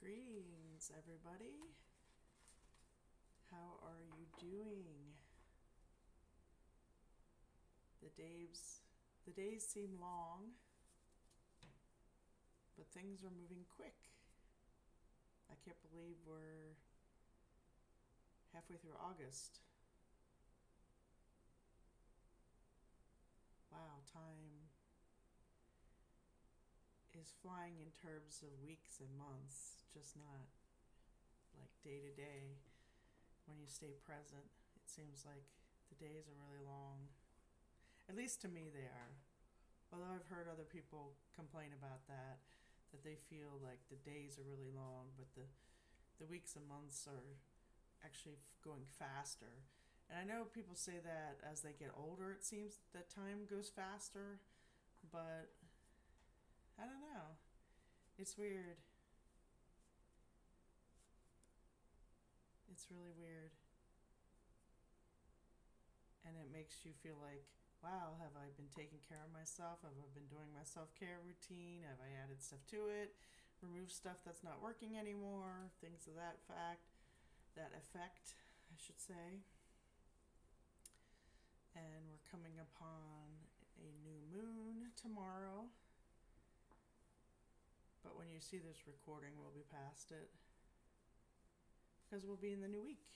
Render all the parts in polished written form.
Greetings, everybody. How are you doing? The days seem long, but things are moving quick. I can't believe we're halfway through August. Wow, time is flying in terms of weeks and months, just not like day to day. When you stay present, it seems like the days are really long. At least to me they are. Although I've heard other people complain about that they feel like the days are really long, but the weeks and months are actually going faster. And I know people say that as they get older, it seems that time goes faster, but I don't know. It's weird. It's really weird. And it makes you feel like, wow, have I been taking care of myself? Have I been doing my self-care routine? Have I added stuff to it? Removed stuff that's not working anymore? Things of that effect, I should say. And we're coming upon a new moon tomorrow. But when you see this recording, we'll be past it. Because we'll be in the new week.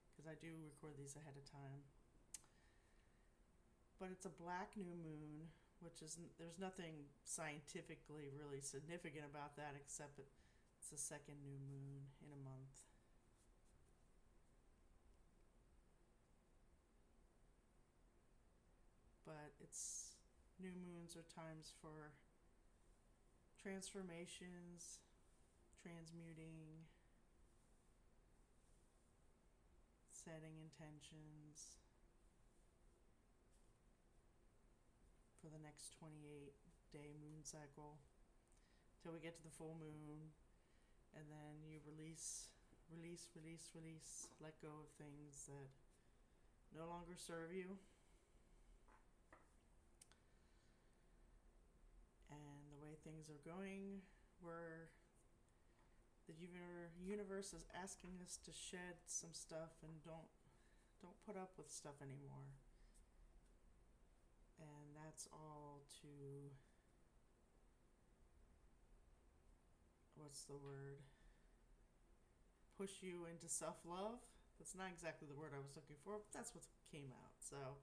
Because I do record these ahead of time. But it's a black new moon, which is, there's nothing scientifically really significant about that, except it's the second new moon in a month. But it's, new moons are times for transformations, transmuting, setting intentions for the next 28-day moon cycle till we get to the full moon, and then you release, let go of things that no longer serve you. And the way things are going, where the universe is asking us to shed some stuff and don't put up with stuff anymore. And that's all to, what's the word? Push you into self-love. That's not exactly the word I was looking for, but that's what came out. So,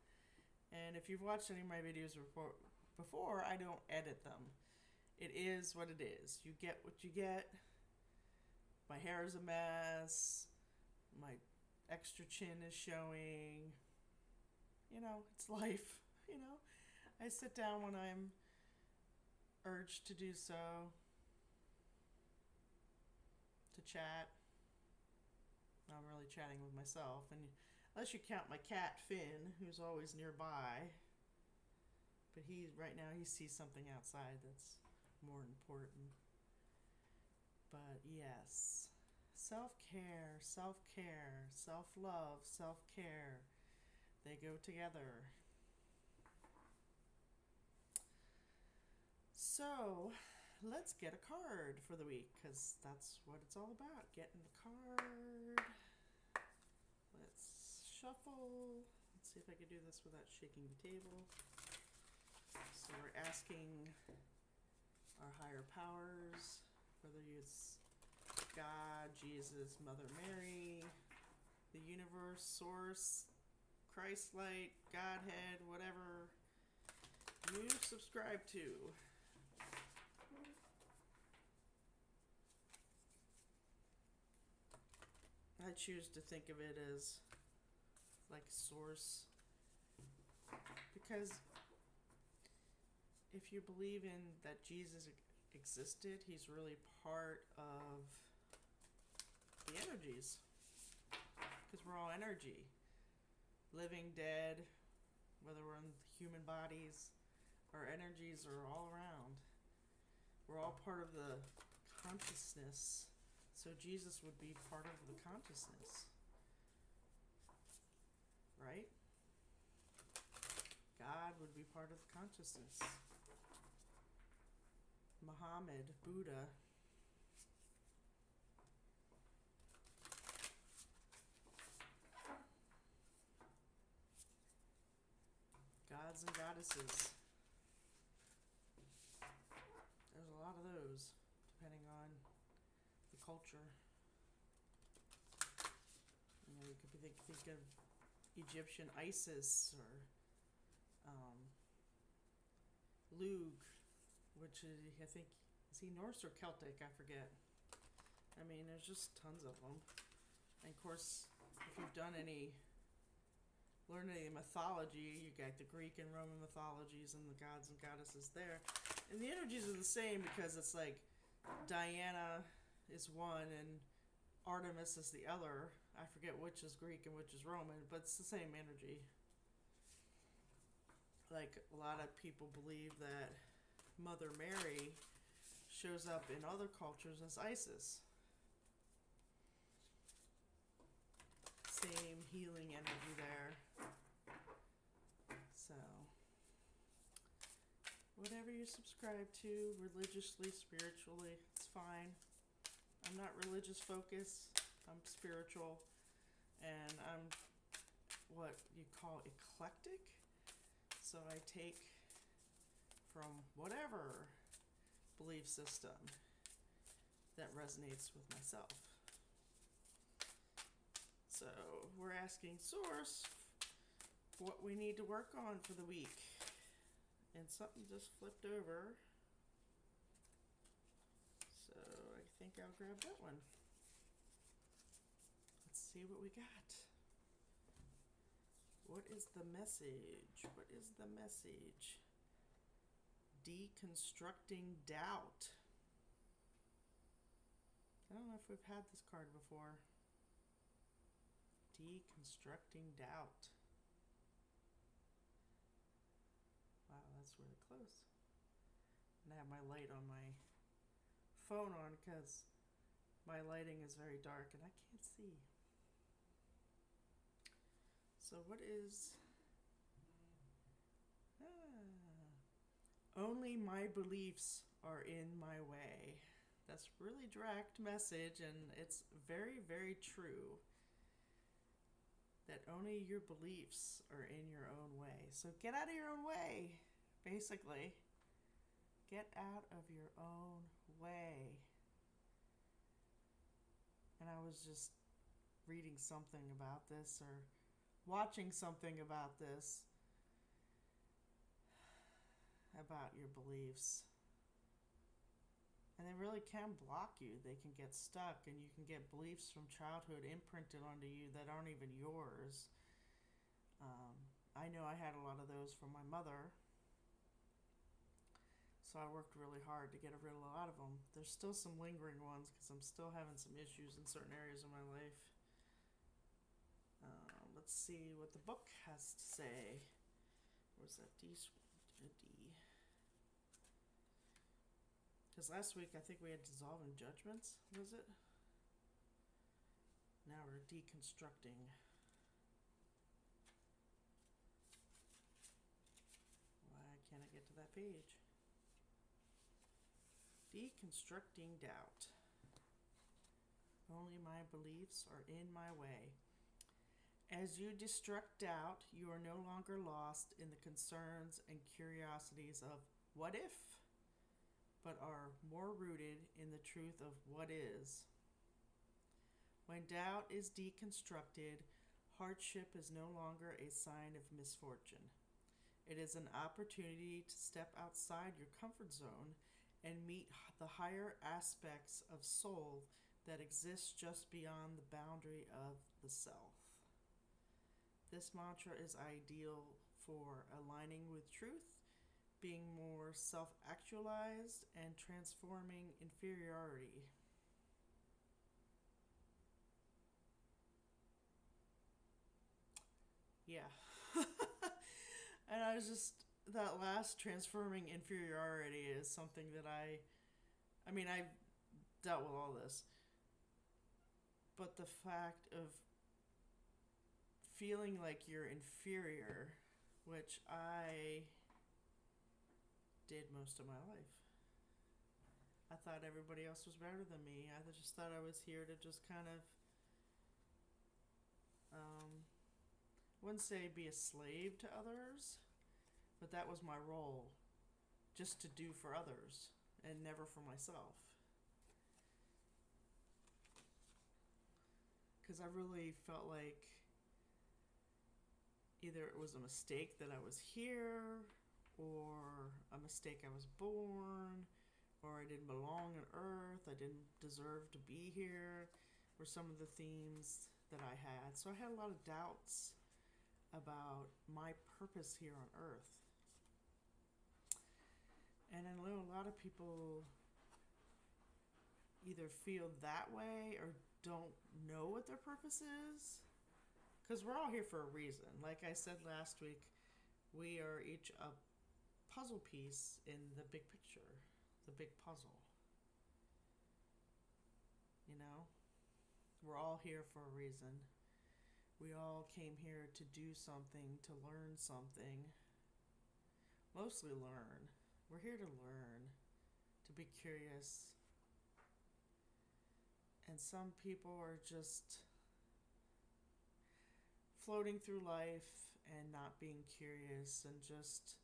and if you've watched any of my videos before, I don't edit them. It is what it is. You get what you get. My hair is a mess. My extra chin is showing. It's life. I sit down when I'm urged to do so, to chat. I'm really chatting with myself, and unless you count my cat Finn, who's always nearby, but right now he sees something outside that's more important. But yes, self-care, self-love, self-care, they go together. So let's get a card for the week, because that's what it's all about, getting the card. Let's shuffle. Let's see if I can do this without shaking the table. So we're asking our higher powers, whether it's God, Jesus, Mother Mary, the universe, source, Christ light, Godhead, whatever you subscribe to. I choose to think of it as like source, because if you believe in that Jesus existed, he's really part of the energies, because we're all energy, living, dead, whether we're in human bodies, our energies are all around. We're all part of the consciousness, so Jesus would be part of the consciousness, right? God would be part of the consciousness. Muhammad, Buddha, gods and goddesses. There's a lot of those, depending on the culture. You could think of Egyptian Isis or Lug, which is, I think, is he Norse or Celtic? I forget. I mean, there's just tons of them. And of course, if you've learned any mythology, you got the Greek and Roman mythologies and the gods and goddesses there. And the energies are the same because it's like Diana is one and Artemis is the other. I forget which is Greek and which is Roman, but it's the same energy. Like, a lot of people believe that Mother Mary shows up in other cultures as Isis. Same healing energy there. So, whatever you subscribe to, religiously, spiritually, it's fine. I'm not religious focused. I'm spiritual. And I'm what you call eclectic. So I take from whatever belief system that resonates with myself. So we're asking Source what we need to work on for the week. And something just flipped over. So I think I'll grab that one. Let's see what we got. What is the message? What is the message? Deconstructing doubt. I don't know if we've had this card before. Deconstructing doubt. Wow, that's really close. And I have my light on my phone on because my lighting is very dark and I can't see. So what is... only my beliefs are in my way. That's really direct message, and it's very, very true. That only your beliefs are in your own way. So get out of your own way, basically. Get out of your own way. And I was just reading something about this or watching something about this, about your beliefs. And they really can block you. They can get stuck, and you can get beliefs from childhood imprinted onto you that aren't even yours. I know I had a lot of those from my mother. So I worked really hard to get rid of a lot of them. There's still some lingering ones because I'm still having some issues in certain areas of my life. Let's see what the book has to say. Where's that D? Because last week I think we had dissolving judgments, was it? Now we're deconstructing. Why can't I get to that page? Deconstructing doubt. Only my beliefs are in my way. As you destruct doubt, you are no longer lost in the concerns and curiosities of what if, but are more rooted in the truth of what is. When doubt is deconstructed, hardship is no longer a sign of misfortune. It is an opportunity to step outside your comfort zone and meet the higher aspects of soul that exist just beyond the boundary of the self. This mantra is ideal for aligning with truth, being more self-actualized, and transforming inferiority. Yeah. And I was just, that last transforming inferiority is something that I've dealt with all this. But the fact of feeling like you're inferior, which I did most of my life. I thought everybody else was better than me. I just thought I was here to just kind of, I wouldn't say be a slave to others, But that was my role, just to do for others and never for myself. Because I really felt like either it was a mistake that I was here, or a mistake I was born, or I didn't belong on Earth, I didn't deserve to be here, were some of the themes that I had. So I had a lot of doubts about my purpose here on Earth. And I know a lot of people either feel that way or don't know what their purpose is. Because we're all here for a reason. Like I said last week, we are each a puzzle piece in the big picture, the big puzzle. You know? We're all here for a reason. We all came here to do something, to learn something. Mostly learn. We're here to learn, to be curious. And some people are just floating through life and not being curious and just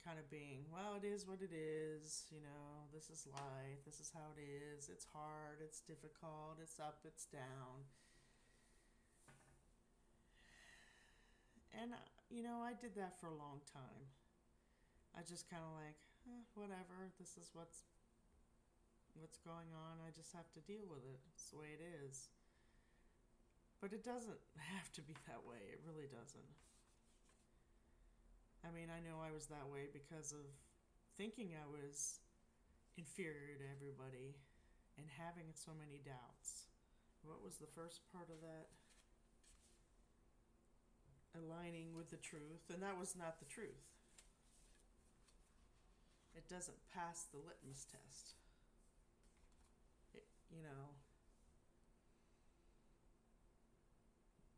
kind of being, well, it is what it is, you know, this is life, this is how it is, it's hard, it's difficult, it's up, it's down. And, you know, I did that for a long time. I just kind of like, whatever, this is what's going on, I just have to deal with it. It's the way it is. But it doesn't have to be that way. It really doesn't. I mean, I know I was that way because of thinking I was inferior to everybody and having so many doubts. What was the first part of that? Aligning with the truth, and that was not the truth. It doesn't pass the litmus test. You know,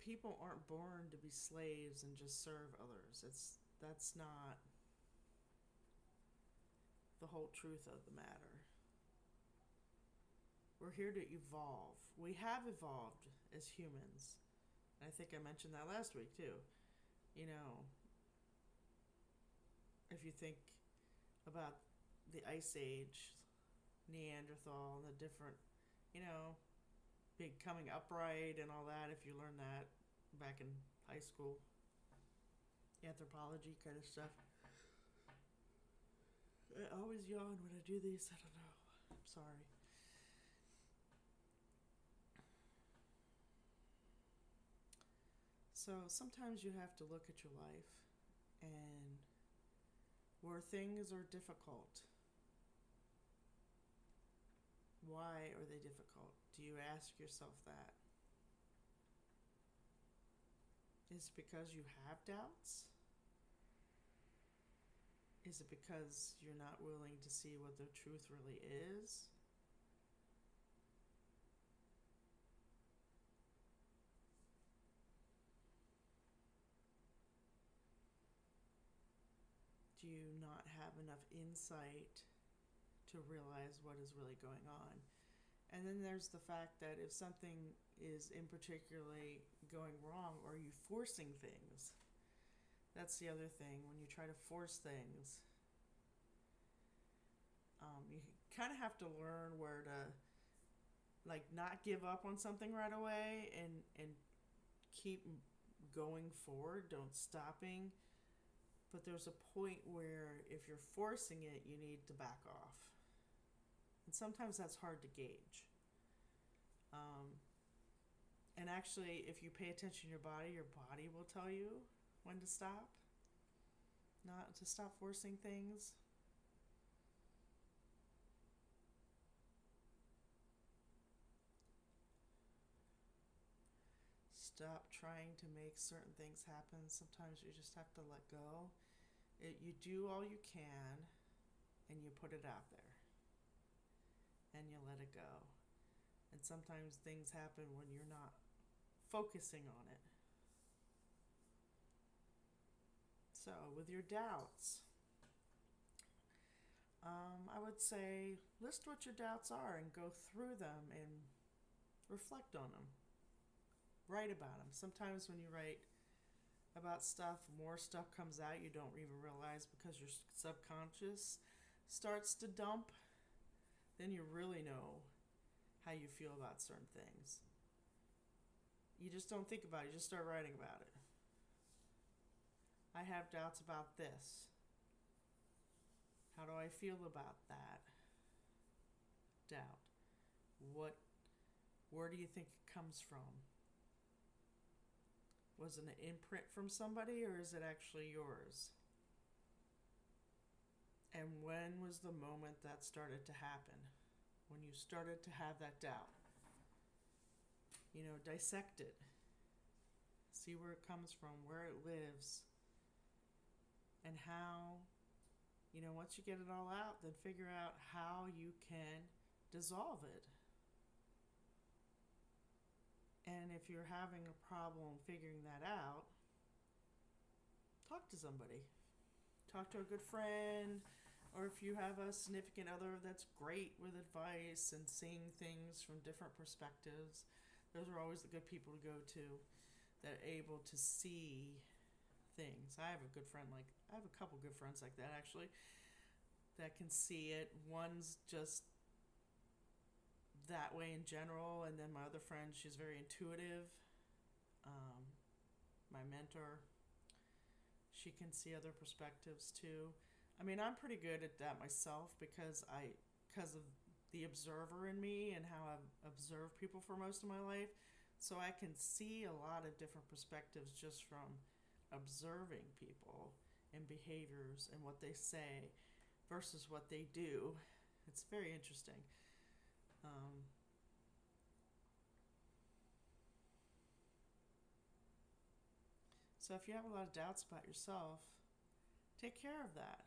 people aren't born to be slaves and just serve others. That's not the whole truth of the matter. We're here to evolve. We have evolved as humans. I think I mentioned that last week too. You know, if you think about the Ice Age, Neanderthal, the different, you know, becoming upright and all that, if you learn that back in high school, anthropology kind of stuff. I always yawn when I do these. I don't know. I'm sorry. So sometimes you have to look at your life and where things are difficult. Why are they difficult? Do you ask yourself that? Is it because you have doubts? Is it because you're not willing to see what the truth really is? Do you not have enough insight to realize what is really going on? And then there's the fact that if something is in particularly going wrong, or are you forcing things? That's the other thing. When you try to force things, you kind of have to learn where to, like, not give up on something right away and keep going forward. Don't stopping. But there's a point where if you're forcing it, you need to back off. And sometimes that's hard to gauge. And actually, if you pay attention to your body will tell you when to stop. Not to stop forcing things. Stop trying to make certain things happen. Sometimes you just have to let go. You do all you can, and you put it out there. And you let it go. And sometimes things happen when you're not focusing on it. So, with your doubts, I would say list what your doubts are and go through them and reflect on them. Write about them. Sometimes when you write about stuff, more stuff comes out you don't even realize because your subconscious starts to dump, then you really know how you feel about certain things. You just don't think about it, you just start writing about it. I have doubts about this. How do I feel about that doubt? Where do you think it comes from? Was it an imprint from somebody, or is it actually yours? And when was the moment that started to happen? When you started to have that doubt? Dissect it. See where it comes from, where it lives, and how, once you get it all out, then figure out how you can dissolve it. And if you're having a problem figuring that out, talk to somebody. Talk to a good friend, or if you have a significant other that's great with advice and seeing things from different perspectives. Those are always the good people to go to that are able to see things. I have a couple good friends like that actually that can see it. One's just that way in general, and then my other friend, she's very intuitive. My mentor, she can see other perspectives too. I mean, I'm pretty good at that myself because of the observer in me and how I've observed people for most of my life. So I can see a lot of different perspectives just from observing people and behaviors and what they say versus what they do. It's very interesting. So if you have a lot of doubts about yourself, take care of that.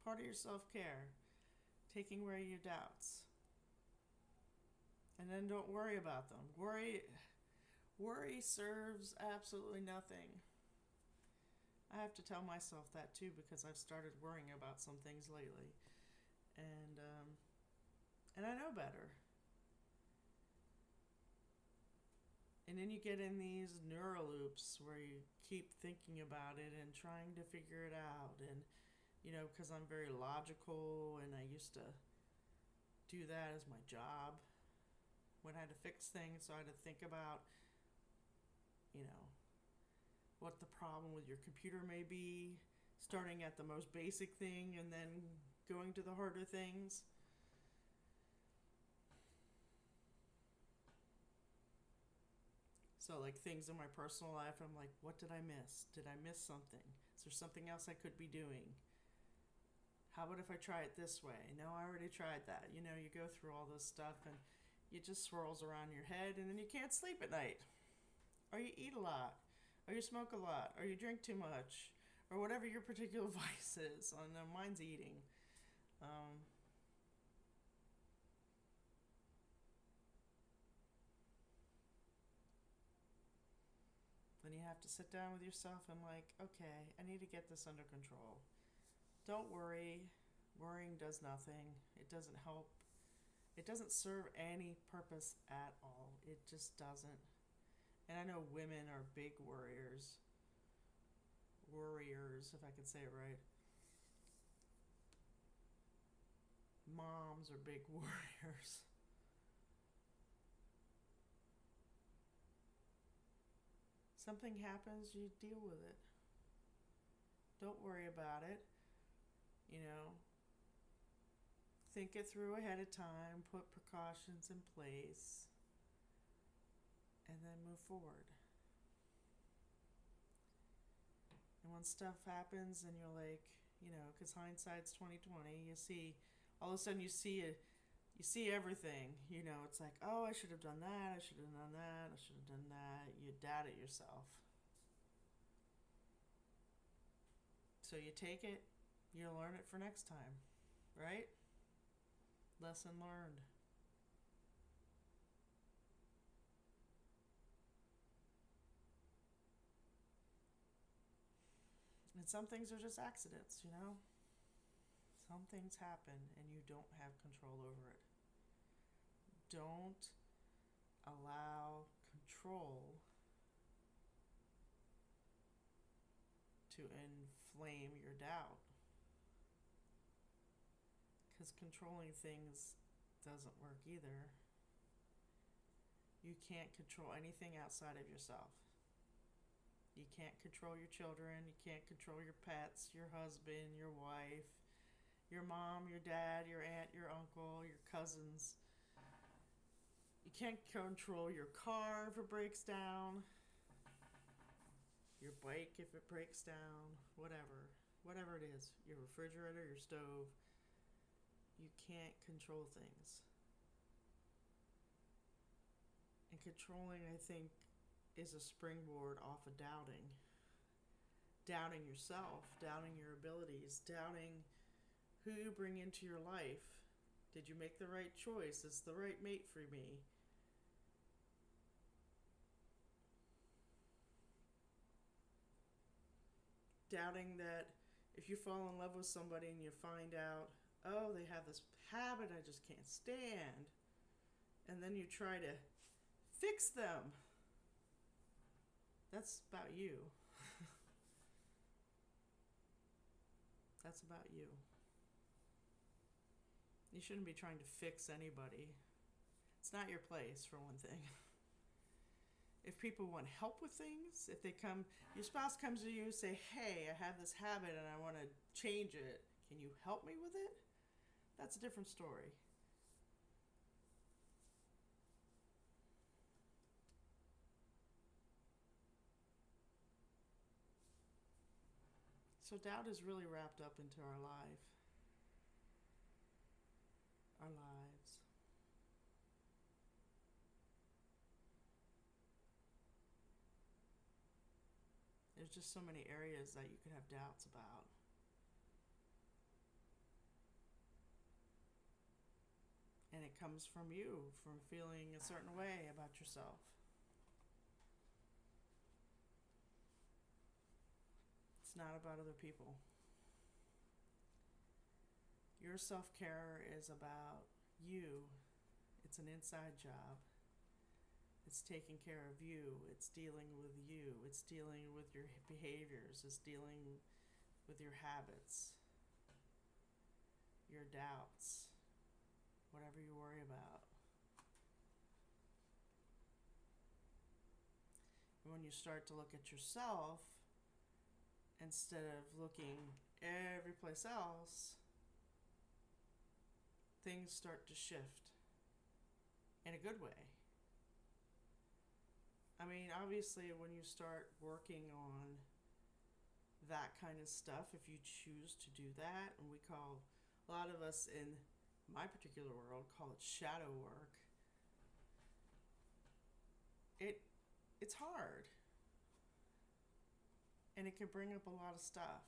Part of your self-care, taking away your doubts. And then don't worry about them. Worry serves absolutely nothing. I have to tell myself that too because I've started worrying about some things lately. And I know better. And then you get in these neural loops where you keep thinking about it and trying to figure it out. And, because I'm very logical and I used to do that as my job. When I had to fix things, so I had to think about, what the problem with your computer may be, starting at the most basic thing and then going to the harder things. So like things in my personal life, I'm like, what did I miss? Did I miss something? Is there something else I could be doing? How about if I try it this way? No, I already tried that. You go through all this stuff and it just swirls around your head and then you can't sleep at night. Or you eat a lot. Or you smoke a lot. Or you drink too much. Or whatever your particular vice is. Mine's eating. Then you have to sit down with yourself and okay, I need to get this under control. Don't worry. Worrying does nothing. It doesn't help. It doesn't serve any purpose at all. It just doesn't. And I know women are big worriers. Worriers, if I can say it right. Moms are big worriers. Something happens, you deal with it. Don't worry about it. Think it through ahead of time, put precautions in place, and then move forward. And when stuff happens and you're like, because hindsight's 20/20, you see, all of a sudden you see everything. It's like, oh, I should have done that, I should have done that, I should have done that. You doubt it yourself. So you take it, you learn it for next time, right? Lesson learned. And some things are just accidents, Some things happen and you don't have control over it. Don't allow control to inflame your doubt. Because controlling things doesn't work either. You can't control anything outside of yourself. You can't control your children, you can't control your pets, your husband, your wife, your mom, your dad, your aunt, your uncle, your cousins. You can't control your car if it breaks down, your bike if it breaks down, whatever it is, your refrigerator, your stove. You can't control things. And controlling, I think, is a springboard off of doubting. Doubting yourself, doubting your abilities, doubting who you bring into your life. Did you make the right choice? Is the right mate for me? Doubting that if you fall in love with somebody and you find out, oh, they have this habit I just can't stand, and then you try to fix them. That's about you. That's about you. You shouldn't be trying to fix anybody. It's not your place, for one thing. If people want help with things, if they come, your spouse comes to you and say, hey, I have this habit and I want to change it. Can you help me with it? That's a different story. So doubt is really wrapped up into our lives. There's just so many areas that you could have doubts about. And it comes from you, from feeling a certain way about yourself. It's not about other people. Your self-care is about you. It's an inside job. It's taking care of you. It's dealing with you. It's dealing with your behaviors. It's dealing with your habits, your doubts, whatever you worry about. And when you start to look at yourself, instead of looking every place else, things start to shift in a good way. I mean, obviously, when you start working on that kind of stuff, if you choose to do that, and we call, a lot of us in my particular world call it shadow work, it's hard. And it can bring up a lot of stuff.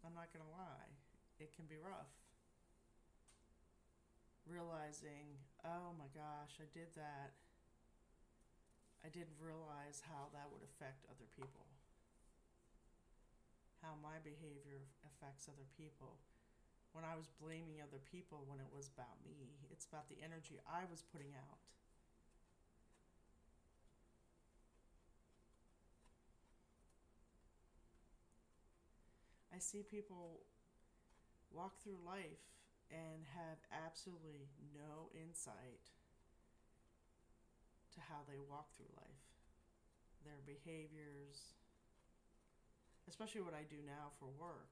I'm not going to lie. It can be rough. Realizing, oh my gosh, I did that. I didn't realize how that would affect other people. How my behavior affects other people. When I was blaming other people when it was about me, it's about the energy I was putting out. I see people walk through life and have absolutely no insight to how they walk through life, their behaviors, especially what I do now for work.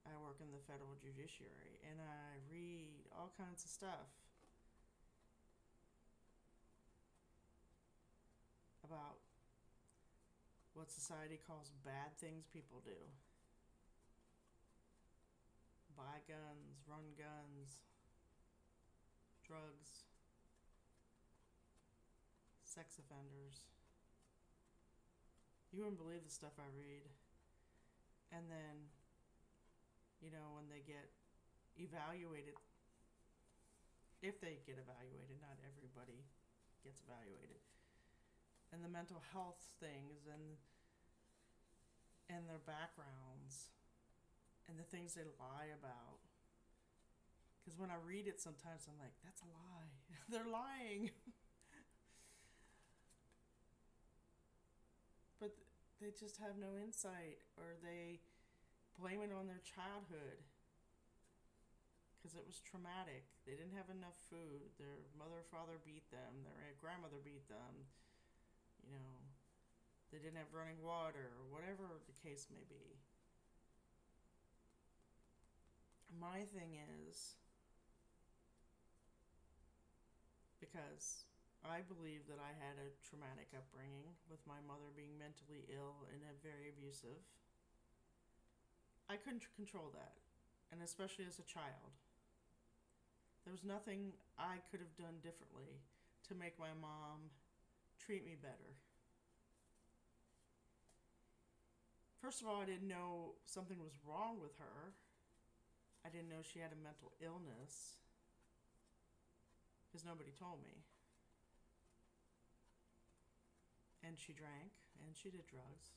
I work in the federal judiciary and I read all kinds of stuff about what society calls bad things people do. Buy guns, run guns, drugs, sex offenders. You wouldn't believe the stuff I read. And then, when they get evaluated, if they get evaluated, not everybody gets evaluated, and the mental health things and their backgrounds and the things they lie about, Because when I read it sometimes I'm like, that's a lie. They're lying. But they just have no insight, or they blame it on their childhood because it was traumatic. They didn't have enough food. Their mother or father beat them. Their grandmother beat them. You know, they didn't have running water, or whatever the case may be. My thing is, because I believe that I had a traumatic upbringing with my mother being mentally ill and very abusive, I couldn't control that, and especially as a child. There was nothing I could have done differently to make my mom treat me better. First of all, I didn't know something was wrong with her. I didn't know she had a mental illness because nobody told me. And she drank and she did drugs.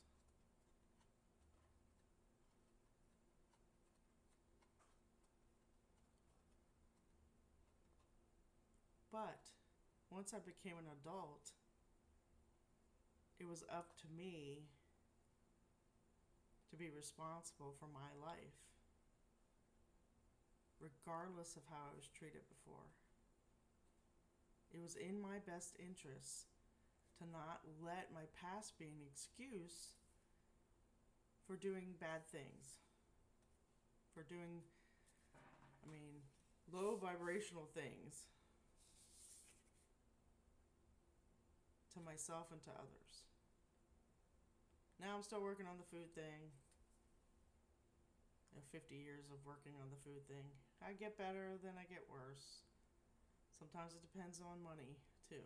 But once I became an adult, it was up to me to be responsible for my life, regardless of how I was treated before. It was in my best interest to not let my past be an excuse for doing bad things, for doing, low vibrational things to myself and to others. Now I'm still working on the food thing. 50 years of working on the food thing. I get better, then I get worse. Sometimes it depends on money, too.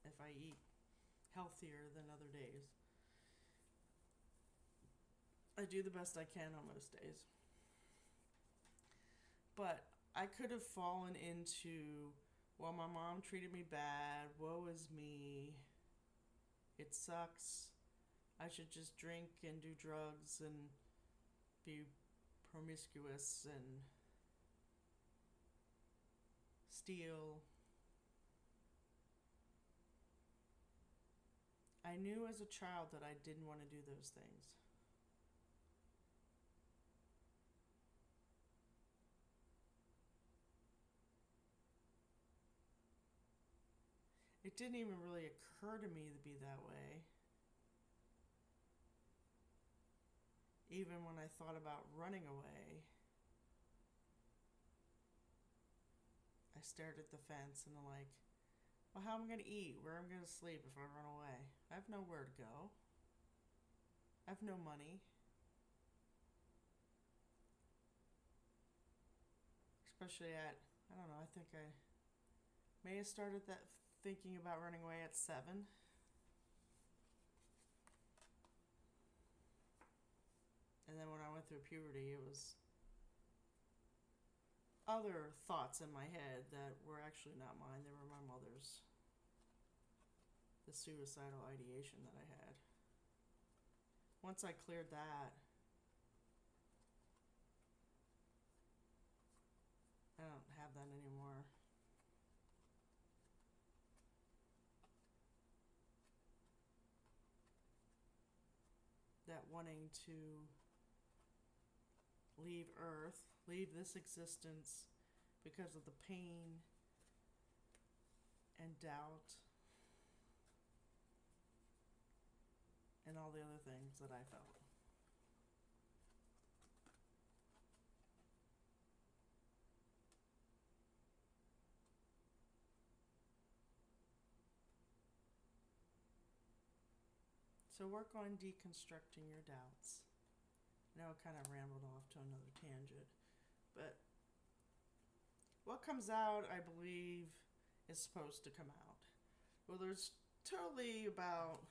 If I eat healthier than other days. I do the best I can on most days. But I could have fallen into, well, my mom treated me bad, woe is me, it sucks, I should just drink and do drugs and be promiscuous and steal. I knew as a child that I didn't want to do those things. It didn't even really occur to me to be that way. Even when I thought about running away, I stared at the fence and I'm like, well, how am I going to eat? Where am I going to sleep if I run away? I have nowhere to go. I have no money. Especially at, I don't know, I think I may have started that thinking about running away at 7. And then when I went through puberty, it was other thoughts in my head that were actually not mine. They were my mother's. The suicidal ideation that I had. Once I cleared that, I don't have that anymore. That wanting to leave Earth, leave this existence because of the pain and doubt and all the other things that I felt. So work on deconstructing your doubts. I know I kind of rambled off to another tangent, but what comes out, I believe, is supposed to come out. Whether it's totally about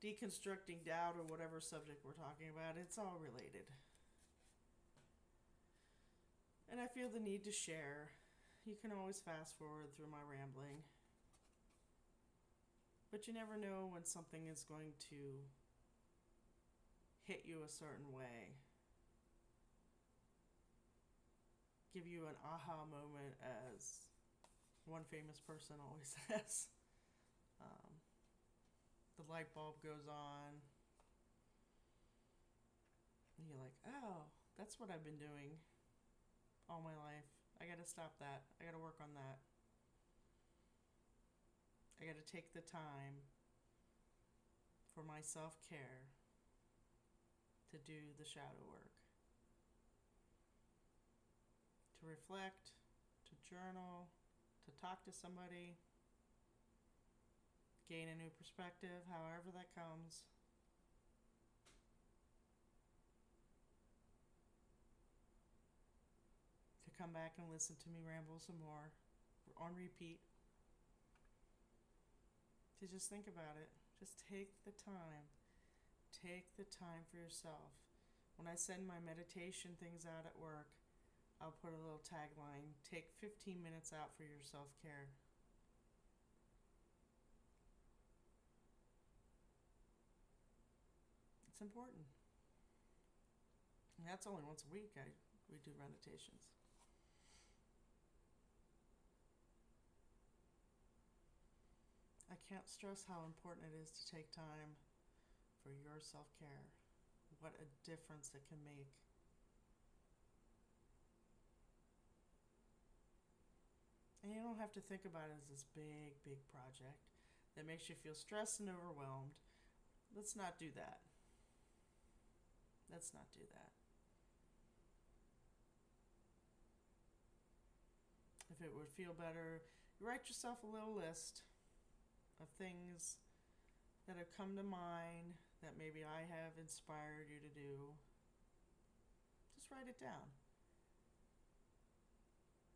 deconstructing doubt or whatever subject we're talking about, it's all related. And I feel the need to share. You can always fast forward through my rambling. But you never know when something is going to hit you a certain way. give you an aha moment, as one famous person always says. Um, the light bulb goes on, and you're like, oh, that's what I've been doing all my life. I gotta stop that. I gotta work on that. I gotta take the time for my self-care to do the shadow work. To reflect, to journal, to talk to somebody, gain a new perspective, however that comes. To come back and listen to me ramble some more on repeat. To just think about it. Just take the time. Take the time for yourself. When I send my meditation things out at work, I'll put a little tagline, take 15 minutes out for your self-care. It's important. And that's only once a week we do meditations. I can't stress how important it is to take time for your self-care. What a difference it can make. And you don't have to think about it as this big, big project that makes you feel stressed and overwhelmed. Let's not do that. Let's not do that. If it would feel better, you write yourself a little list of things that have come to mind that maybe I have inspired you to do. Just write it down.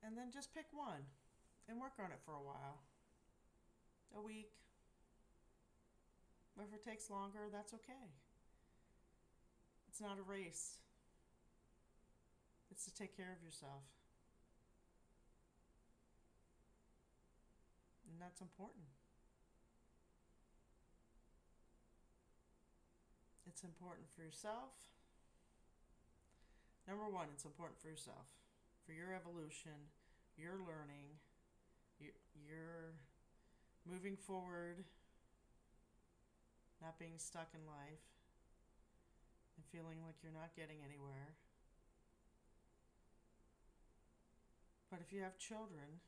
And then just pick one and work on it for a while. A week. If it takes longer, that's okay. It's not a race. It's to take care of yourself. And that's important. It's important for yourself. Number one, it's important for yourself. For your evolution, your learning, your moving forward, not being stuck in life, and feeling like you're not getting anywhere. But if you have children,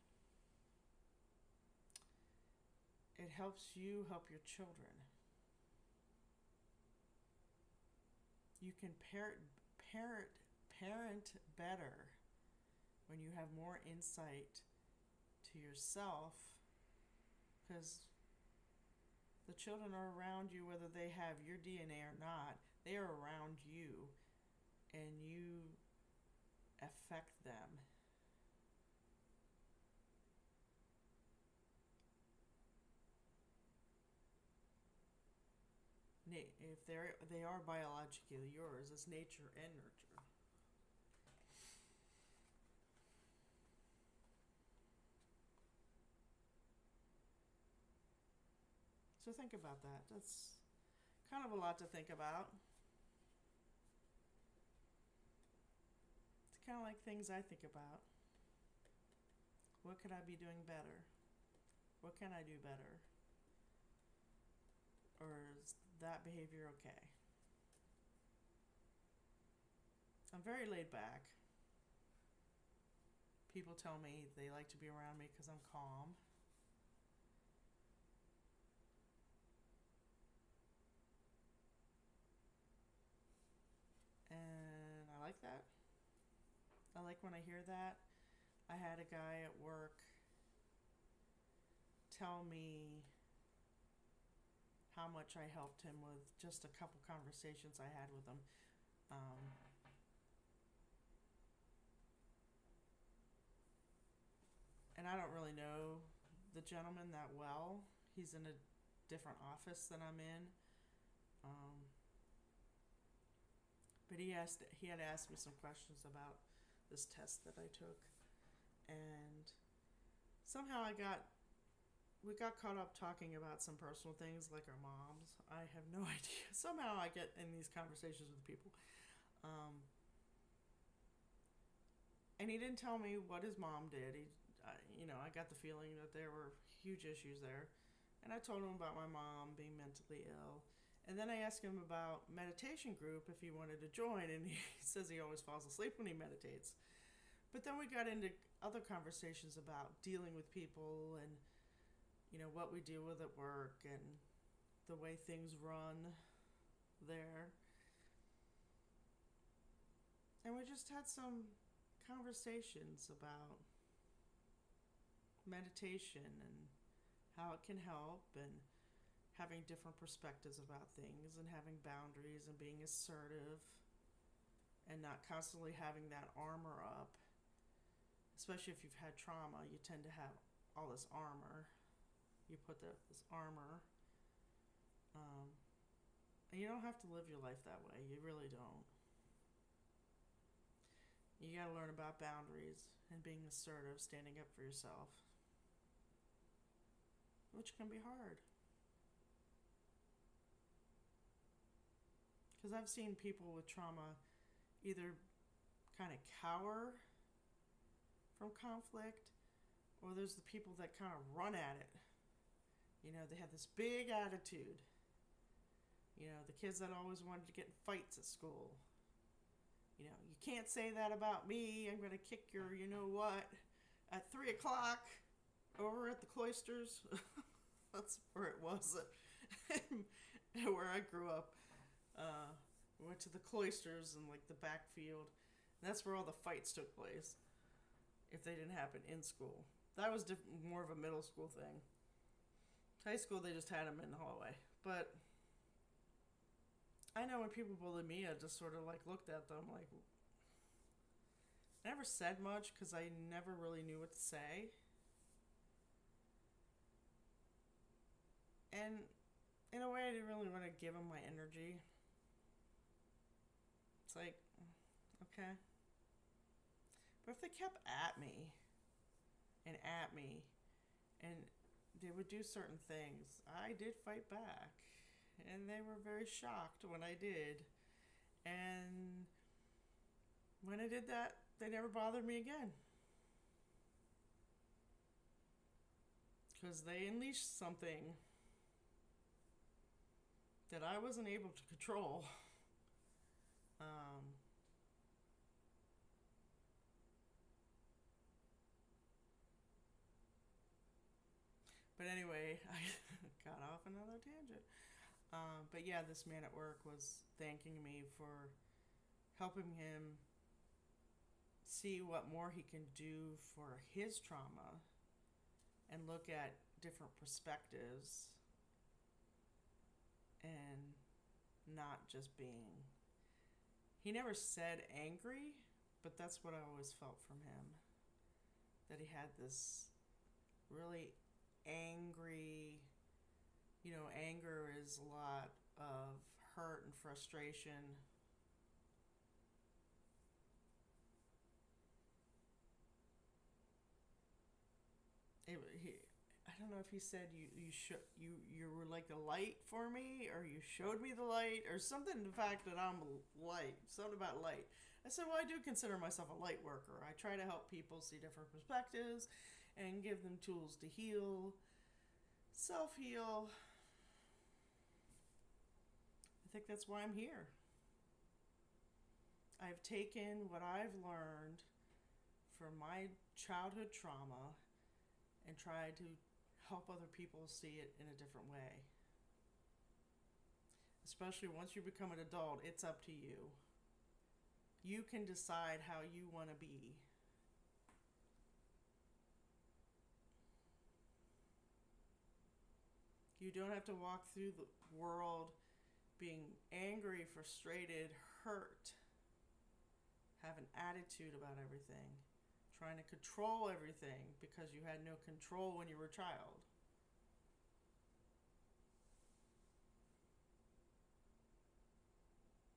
it helps you help your children. You can parent better when you have more insight to yourself, because the children are around you whether they have your DNA or not. They are around you, and you affect them. If they are biologically yours, it's nature and nurture. So think about that. That's kind of a lot to think about. It's kind of like things I think about. What could I be doing better? What can I do better? Or is that behavior okay? I'm very laid back. People tell me they like to be around me because I'm calm. And I like that. I like when I hear that. I had a guy at work tell me how much I helped him with just a couple conversations I had with him. And I don't really know the gentleman that well. He's in a different office than I'm in. But he had asked me some questions about this test that I took, and somehow we got caught up talking about some personal things like our moms. I have no idea. Somehow I get in these conversations with people. And he didn't tell me what his mom did. I got the feeling that there were huge issues there. And I told him about my mom being mentally ill. And then I asked him about meditation group if he wanted to join, and he says he always falls asleep when he meditates. But then we got into other conversations about dealing with people and, what we deal with at work and the way things run there. And we just had some conversations about meditation and how it can help, and having different perspectives about things, and having boundaries, and being assertive, and not constantly having that armor up. Especially if you've had trauma, you tend to have all this armor. You put this armor. And you don't have to live your life that way. You really don't. You got to learn about boundaries and being assertive, standing up for yourself, which can be hard. Because I've seen people with trauma either kind of cower from conflict, or there's the people that kind of run at it. They have this big attitude. The kids that always wanted to get in fights at school. You can't say that about me. I'm going to kick your you-know-what at 3 o'clock over at the cloisters. That's where it was. Where I grew up. We went to the cloisters and the backfield. And that's where all the fights took place. If they didn't happen in school. That was more of a middle school thing. High school, they just had them in the hallway. But I know when people bullied me, I just sort of looked at them I never said much because I never really knew what to say. And in a way, I didn't really want to give them my energy. It's okay. But if they kept at me, and they would do certain things, I did fight back. And they were very shocked when I did. And when I did that, they never bothered me again. Because they unleashed something that I wasn't able to control. But anyway, I got off another tangent. But yeah, this man at work was thanking me for helping him see what more he can do for his trauma and look at different perspectives and not just being. He never said angry, but that's what I always felt from him. That he had this really angry, anger is a lot of hurt and frustration. I don't know if he said you were like a light for me, or you showed me the light, or something to the fact that I'm light, something about light. I said, well, I do consider myself a light worker. I try to help people see different perspectives and give them tools to heal, self-heal. I think that's why I'm here. I've taken what I've learned from my childhood trauma and tried to help other people see it in a different way. Especially once you become an adult, it's up to you. You can decide how you want to be. You don't have to walk through the world being angry, frustrated, hurt, have an attitude about everything, trying to control everything because you had no control when you were a child.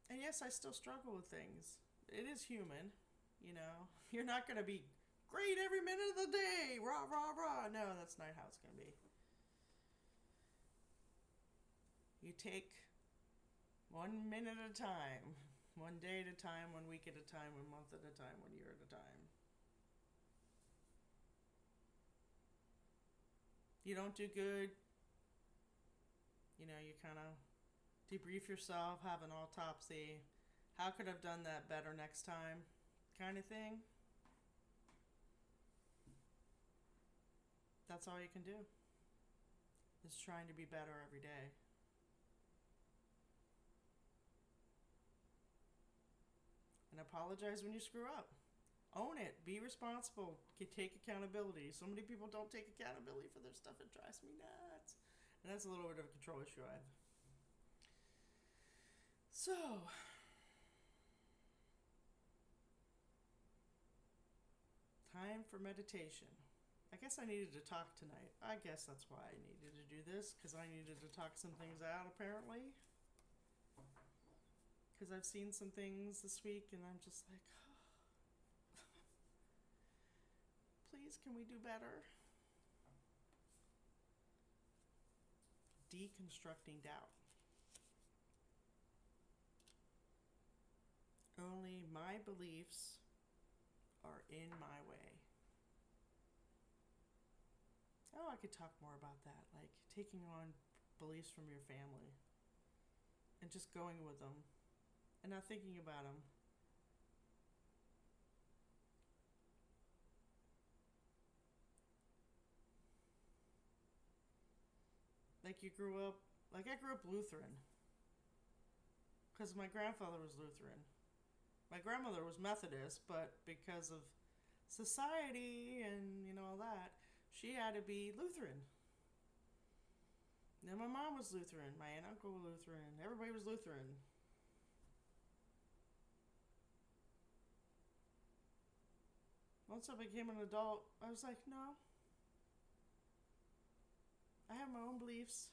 And yes, I still struggle with things. It is human, You're not going to be great every minute of the day, rah, rah, rah. No, that's not how it's going to be. You take 1 minute at a time, 1 day at a time, 1 week at a time, 1 month at a time, 1 year at a time. You don't do good, you kind of debrief yourself, have an autopsy. How could I have done that better next time? Kind of thing. That's all you can do. Is trying to be better every day. And apologize when you screw up. Own it. Be responsible. Take accountability. So many people don't take accountability for their stuff. It drives me nuts. And that's a little bit of a control issue I have. So, time for meditation. I guess I needed to talk tonight. I guess that's why I needed to do this, because I needed to talk some things out, apparently. Because I've seen some things this week, and I'm just like, please, can we do better? Deconstructing doubt. Only my beliefs are in my way. Oh, I could talk more about that. Like taking on beliefs from your family and just going with them and not thinking about them. Like I grew up Lutheran because my grandfather was Lutheran. My grandmother was Methodist, but because of society and all that, she had to be Lutheran. Then my mom was Lutheran, my aunt and uncle were Lutheran, everybody was Lutheran. Once I became an adult, I was like, no. I have my own beliefs,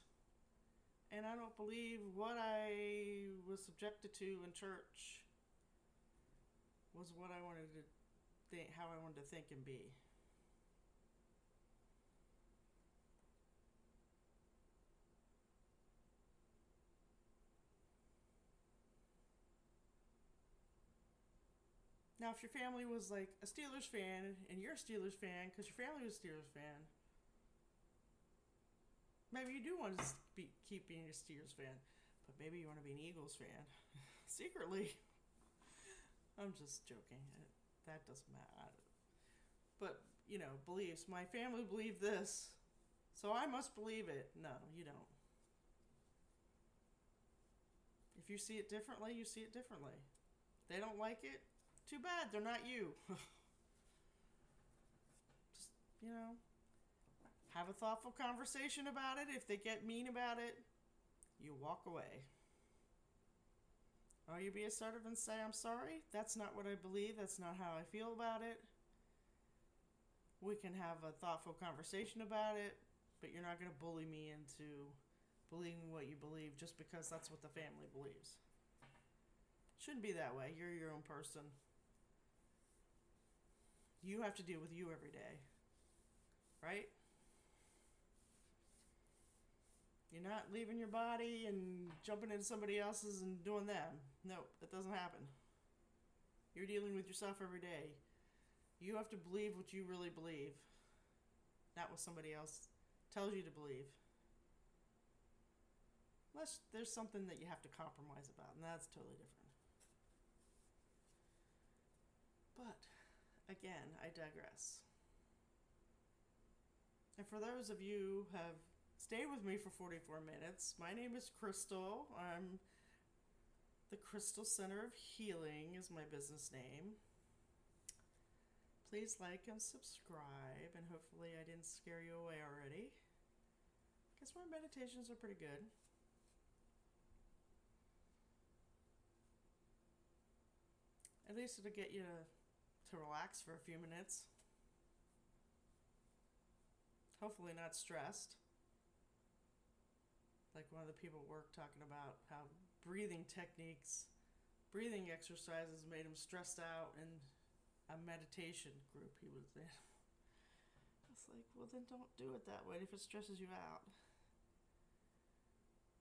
and I don't believe what I was subjected to in church was what I wanted to think, how I wanted to think and be. Now, if your family was like a Steelers fan and you're a Steelers fan because your family was a Steelers fan, maybe you do want to keep being a Steelers fan, but maybe you want to be an Eagles fan secretly. I'm just joking. That doesn't matter. But, beliefs. My family believed this, so I must believe it. No, you don't. If you see it differently, you see it differently. If they don't like it, too bad. They're not you. Just, have a thoughtful conversation about it. If they get mean about it, you walk away. Or you be assertive and say, I'm sorry. That's not what I believe. That's not how I feel about it. We can have a thoughtful conversation about it, but you're not going to bully me into believing what you believe just because that's what the family believes. Shouldn't be that way. You're your own person. You have to deal with you every day. Right? You're not leaving your body and jumping into somebody else's and doing them. Nope, that doesn't happen. You're dealing with yourself every day. You have to believe what you really believe, not what somebody else tells you to believe. Unless there's something that you have to compromise about, and that's totally different. But, again, I digress. And for those of you who have stayed with me for 44 minutes, my name is Crystal. I'm the Crystal Center of Healing is my business name. Please like and subscribe, and hopefully I didn't scare you away already. I guess my meditations are pretty good. At least it'll get you to relax for a few minutes. Hopefully not stressed. Like one of the people at work talking about how breathing techniques, breathing exercises made him stressed out in a meditation group he was in. It's like, well then don't do it that way if it stresses you out.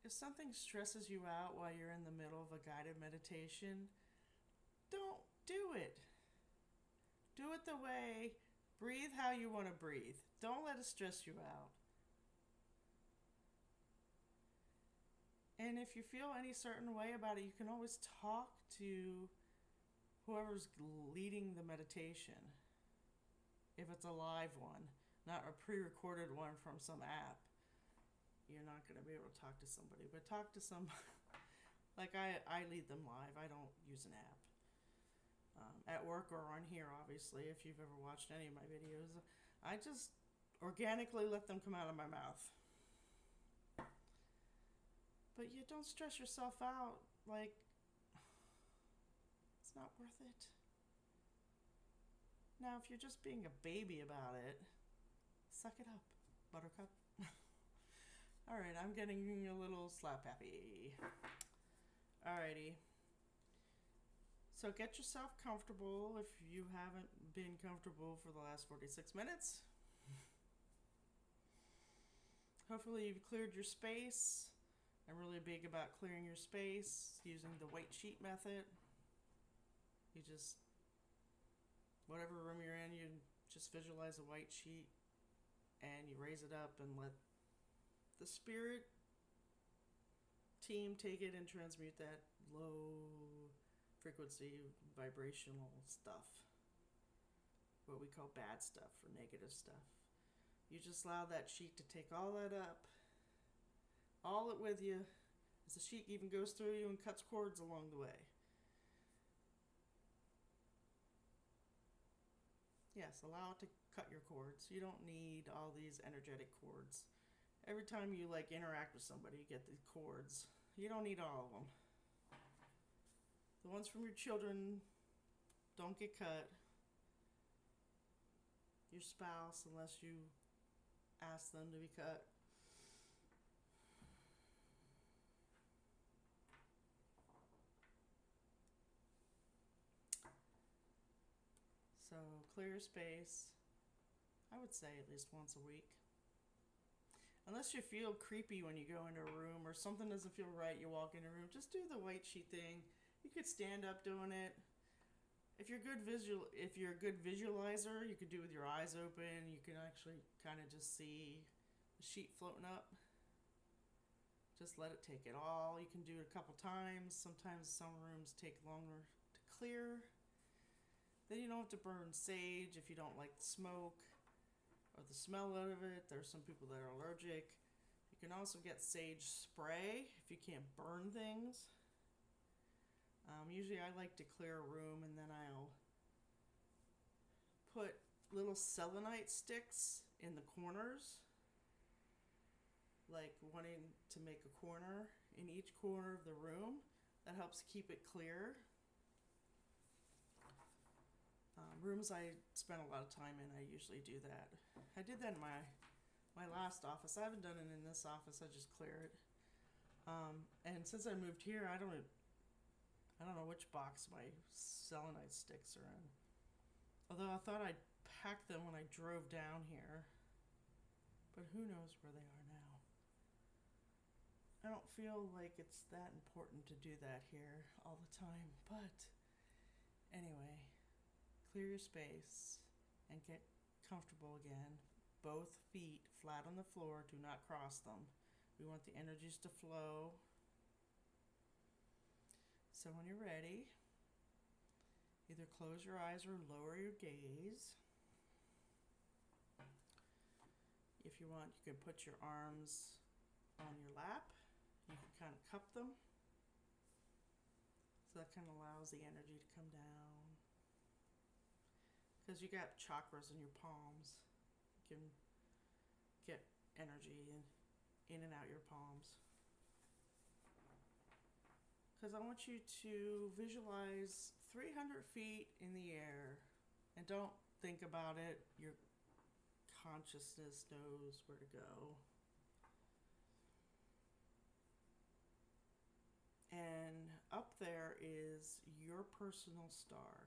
If something stresses you out while you're in the middle of a guided meditation, don't do it. Do it the way, breathe how you want to breathe. Don't let it stress you out. And if you feel any certain way about it, you can always talk to whoever's leading the meditation. If it's a live one, not a pre-recorded one from some app, you're not going to be able to talk to somebody. But talk to some, like I lead them live. I don't use an app. At work or on here, obviously, if you've ever watched any of my videos, I just organically let them come out of my mouth. But you don't stress yourself out. Like, it's not worth it. Now, if you're just being a baby about it, suck it up, buttercup. Alright, I'm getting a little slap happy. Alrighty. So get yourself comfortable if you haven't been comfortable for the last 46 minutes. Hopefully you've cleared your space. I'm really big about clearing your space using the white sheet method. You just, whatever room you're in, you just visualize a white sheet and you raise it up and let the spirit team take it and transmute that low frequency vibrational stuff, what we call bad stuff or negative stuff. You just allow that sheet to take all that up, all it with you, as the sheet even goes through you and cuts cords along the way. Yes, allow it to cut your cords. You don't need all these energetic cords. Every time you interact with somebody, you get these cords. You don't need all of them. The ones from your children don't get cut. Your spouse, unless you ask them to be cut. So clear your space, I would say at least once a week. Unless you feel creepy when you go into a room or something doesn't feel right, you walk in a room, just do the white sheet thing. You could stand up doing it. If you're a good visualizer, you could do it with your eyes open. You can actually kind of just see the sheet floating up. Just let it take it all. You can do it a couple times. Sometimes some rooms take longer to clear. Then you don't have to burn sage if you don't like the smoke or the smell out of it. There's some people that are allergic. You can also get sage spray if you can't burn things. Usually I like to clear a room and then I'll put little selenite sticks in the corners, like wanting to make a corner in each corner of the room. That helps keep it clear. Rooms I spend a lot of time in, I usually do that. I did that in my last office. I haven't done it in this office. I just clear it. And since I moved here, I don't know which box my selenite sticks are in. Although I thought I'd pack them when I drove down here. But who knows where they are now. I don't feel like it's that important to do that here all the time. But anyway, clear your space and get comfortable again. Both feet flat on the floor. Do not cross them. We want the energies to flow. So when you're ready, either close your eyes or lower your gaze. If you want, you can put your arms on your lap. You can kind of cup them. So that kind of allows the energy to come down. Because you got chakras in your palms. You can get energy in and out your palms. Because I want you to visualize 300 feet in the air. And don't think about it. Your consciousness knows where to go. And up there is your personal star.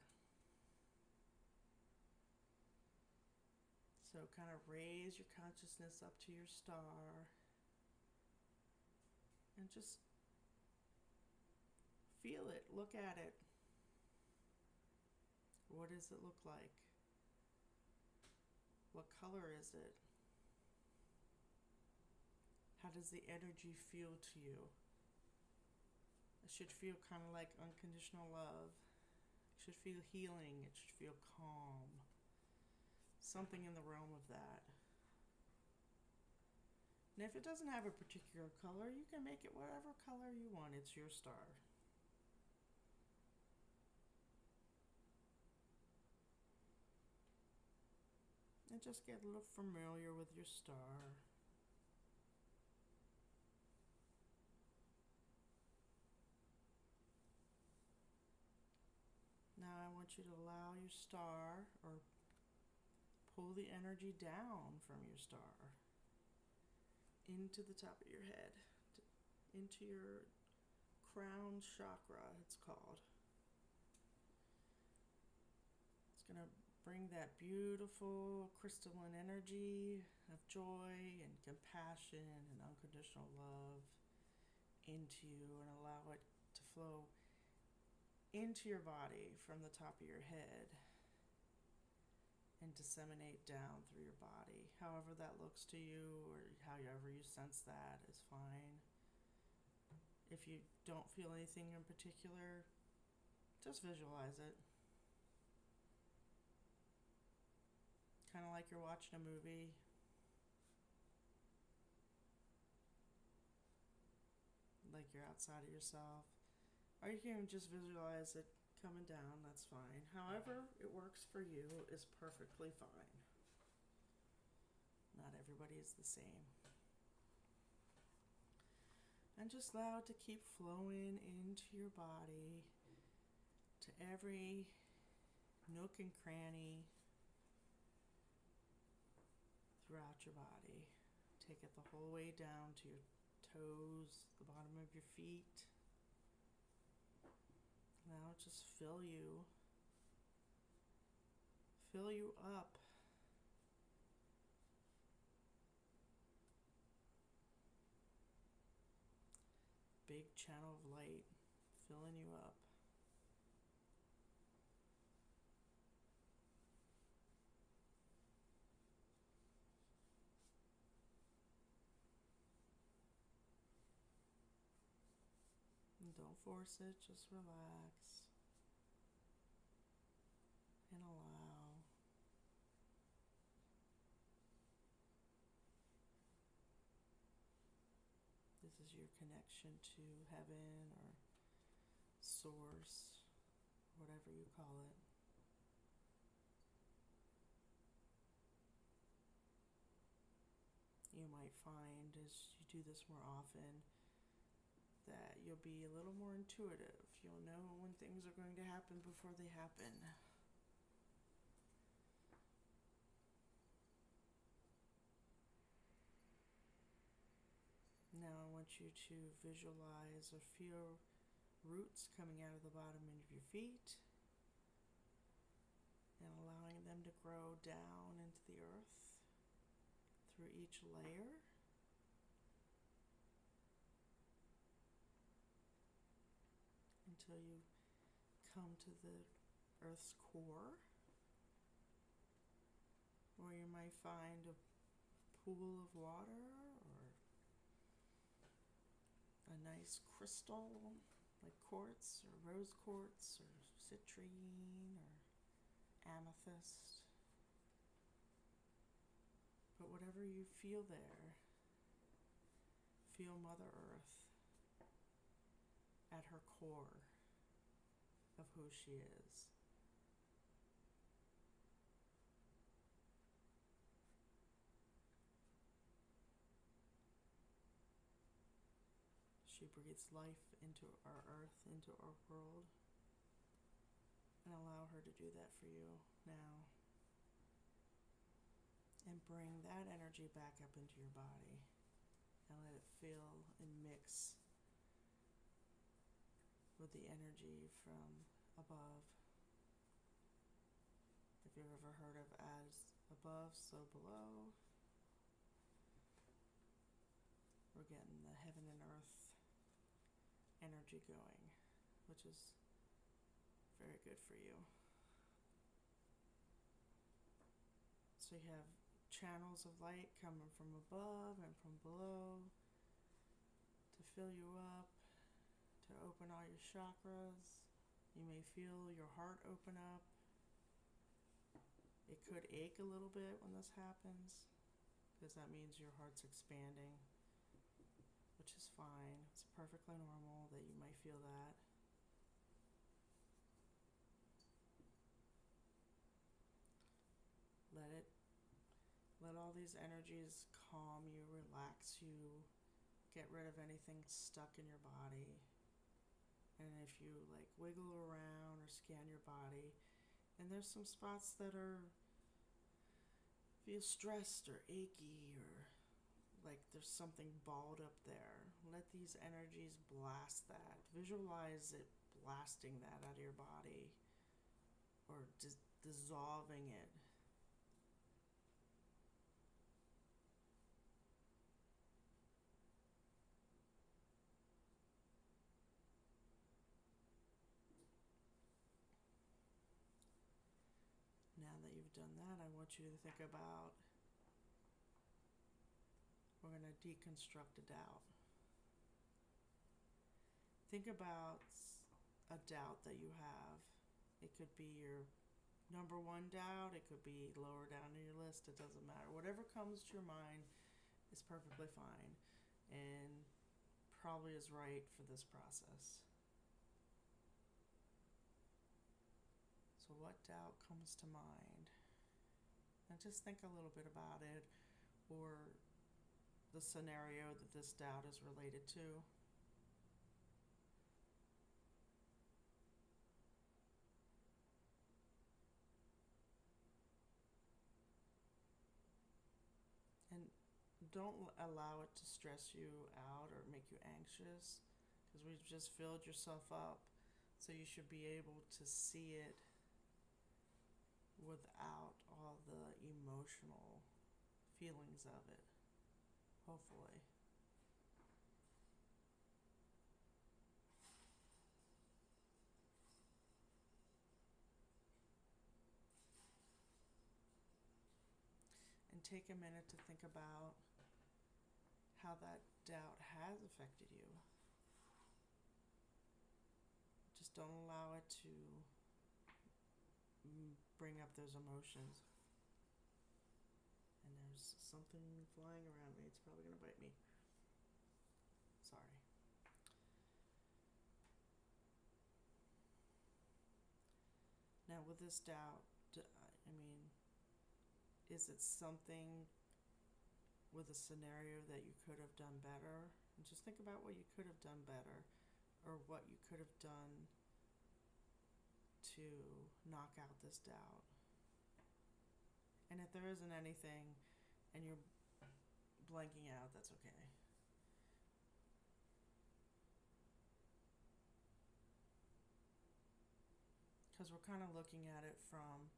So kind of raise your consciousness up to your star. And just feel it. Look at it. What does it look like? What color is it? How does the energy feel to you? It should feel kind of like unconditional love. It should feel healing. It should feel calm. Something in the realm of that. And if it doesn't have a particular color, you can make it whatever color you want. It's your star. And just get a little familiar with your star. Now I want you to allow your star, or pull the energy down from your star into the top of your head, into your crown chakra, it's called. It's going to bring that beautiful crystalline energy of joy and compassion and unconditional love into you, and allow it to flow into your body from the top of your head and disseminate down through your body. However that looks to you, or however you sense that, is fine. If you don't feel anything in particular, just visualize it. Kind of like you're watching a movie. Like you're outside of yourself. Or you can just visualize it coming down, that's fine. However it works for you is perfectly fine. Not everybody is the same. And just allow it to keep flowing into your body, to every nook and cranny throughout your body. Take it the whole way down to your toes, the bottom of your feet. Now just fill you up. Big channel of light filling you up. And don't force it, just relax and allow. This is your connection to heaven or source, whatever you call it. You might find as you do this more often that you'll be a little more intuitive. You'll know when things are going to happen before they happen. Now I want you to visualize or feel roots coming out of the bottom of your feet and allowing them to grow down into the earth through each layer. Until you come to the earth's core, where you might find a pool of water or a nice crystal like quartz or rose quartz or citrine or amethyst. But whatever you feel there, feel Mother Earth at her core of who she is. She breathes life into our earth, into our world. And allow her to do that for you now. And bring that energy back up into your body. And let it fill and mix with the energy from above. If you've ever heard of as above, so below, we're getting the heaven and earth energy going, which is very good for you. So you have channels of light coming from above and from below to fill you up, to to open all your chakras. You may feel your heart open up. It could ache a little bit when this happens, because that means your heart's expanding, which is fine. It's perfectly normal that you might feel that. Let all these energies calm you, relax you, get rid of anything stuck in your body. And if you like wiggle around or scan your body, and there's some spots that feel stressed or achy, or like there's something balled up there, let these energies blast that. Visualize it blasting that out of your body, or just dissolving it. Now that you've done that, I want you to think about, we're going to deconstruct a doubt. Think about a doubt that you have. It could be your number one doubt, it could be lower down in your list, it doesn't matter. Whatever comes to your mind is perfectly fine and probably is right for this process. So what doubt comes to mind? And just think a little bit about it, or the scenario that this doubt is related to. And don't allow it to stress you out or make you anxious, because we've just filled yourself up. So you should be able to see it without all the emotional feelings of it, hopefully. And take a minute to think about how that doubt has affected you. Just don't allow it to bring up those emotions. And there's something flying around me. It's probably going to bite me. Sorry. Now, with this doubt, is it something with a scenario that you could have done better? And just think about what you could have done better, or what you could have done to knock out this doubt. And if there isn't anything and you're blanking out, that's okay. Because we're kind of looking at it from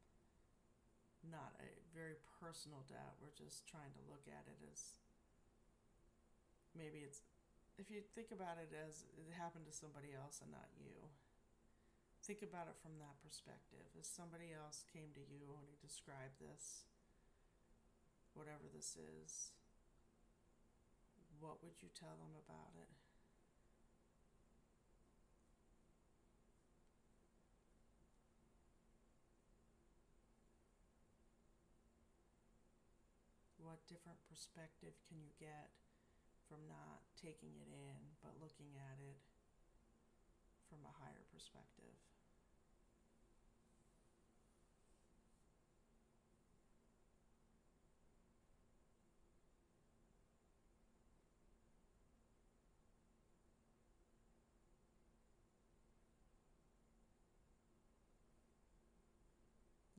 not a very personal doubt. We're just trying to look at it as, maybe it's, if you think about it as it happened to somebody else and not you, think about it from that perspective. If somebody else came to you and he described this, whatever this is, what would you tell them about it? What different perspective can you get from not taking it in, but looking at it from a higher perspective?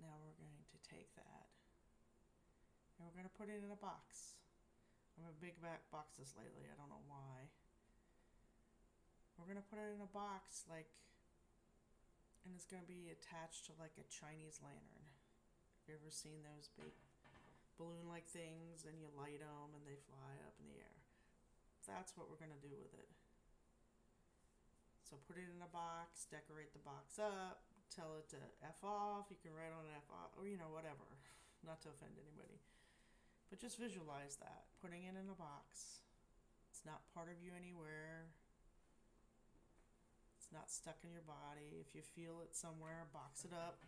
Now we're going to take that and we're going to put it in a box. I'm a big boxes lately. I don't know why. We're going to put it in a box, and it's going to be attached to like a Chinese lantern. Have you ever seen those big balloon-like things, and you light them and they fly up in the air? That's what we're going to do with it. So put it in a box, decorate the box up, tell it to F off. You can write on F off, or whatever, not to offend anybody. But just visualize that, putting it in a box. It's not part of you anywhere. It's not stuck in your body. If you feel it somewhere, box it up.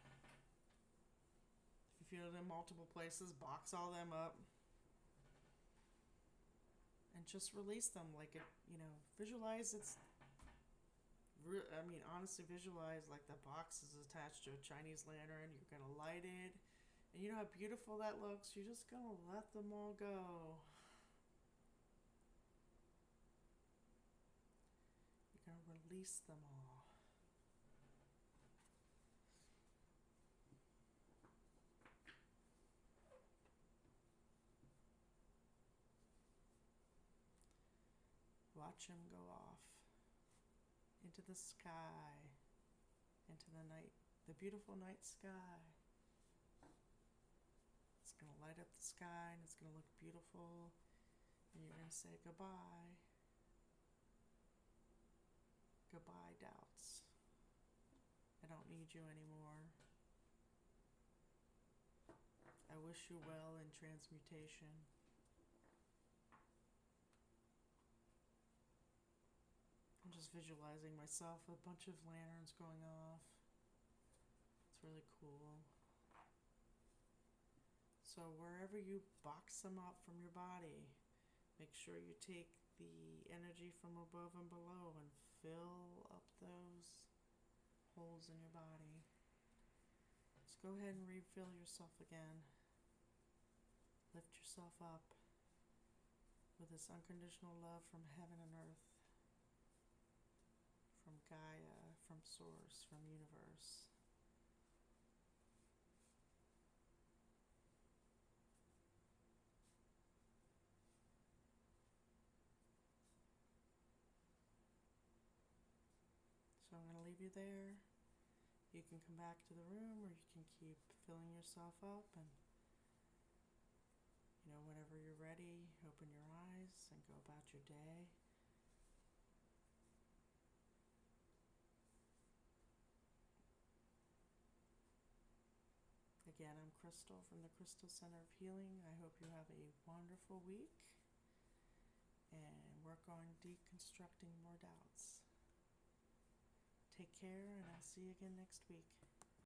If you feel it in multiple places, box all them up. And just release them like it, visualize honestly visualize like the box is attached to a Chinese lantern. You're going to light it. And you know how beautiful that looks? You're just going to let them all go. You're going to release them all. Watch them go off into the sky, into the night, the beautiful night sky. It's going to light up the sky and it's going to look beautiful. And you're going to say goodbye. Goodbye, doubts. I don't need you anymore. I wish you well in transmutation. I'm just visualizing myself with a bunch of lanterns going off. It's really cool. So wherever you box them up from your body, make sure you take the energy from above and below and fill up those holes in your body. Just go ahead and refill yourself again. Lift yourself up with this unconditional love from heaven and earth, from Gaia, from Source, from Universe. So I'm going to leave you there. You can come back to the room or you can keep filling yourself up, and whenever you're ready, open your eyes and go about your day. Again, I'm Crystal from the Crystal Center of Healing. I hope you have a wonderful week and work on deconstructing more doubts. Take care, and I'll see you again next week.